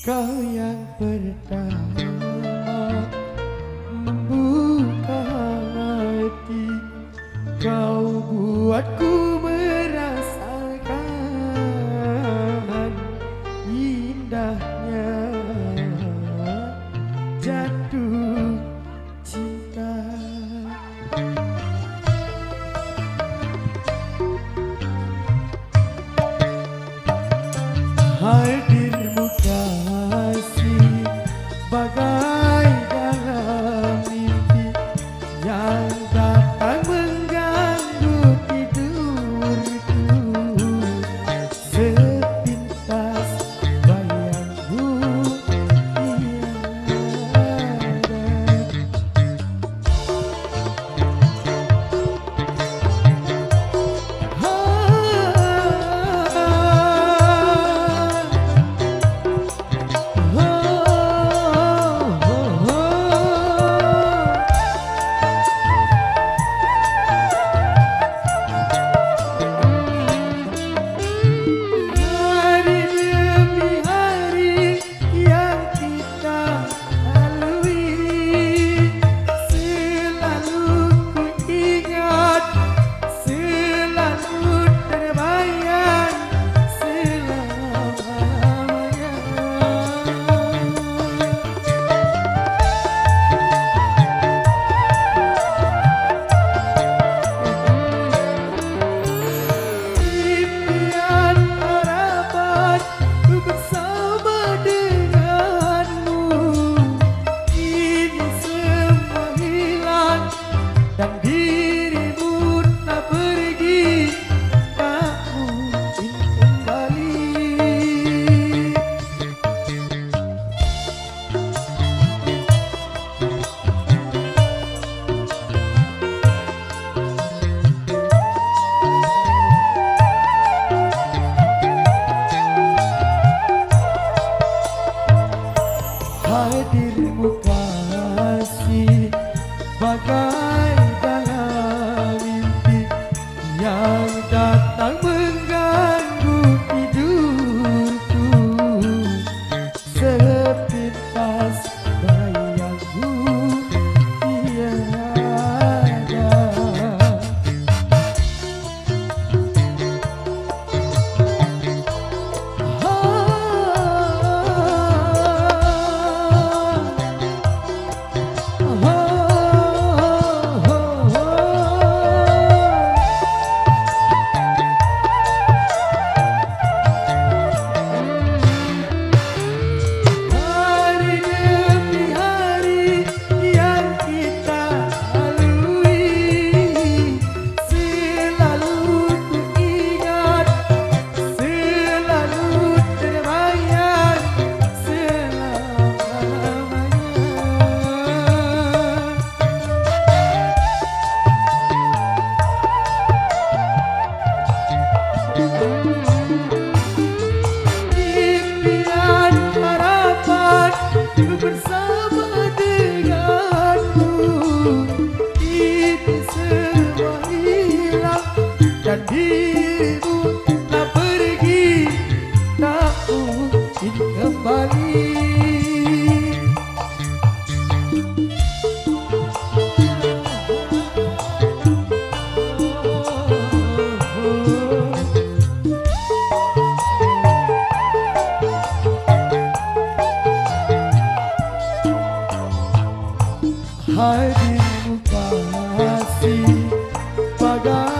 Kau yang pertama membuka hati, kau buatku merasakan indahnya jatuh cinta. Hadirmu kasih bagai dalam mimpi yang datang mengganggu tidurku. Sepintas bayangmu dan dirimu tak pergi, tak mungkin kembali. Hadirmu kasih bagai dalam mimpi yang datang mengganggu tidurku. Sepintas bayangmu tiada. Bersama denganmu, ini semua hilang dan dirimu tak pergi, tak mungkin kembali. Hadirmu kasih bagai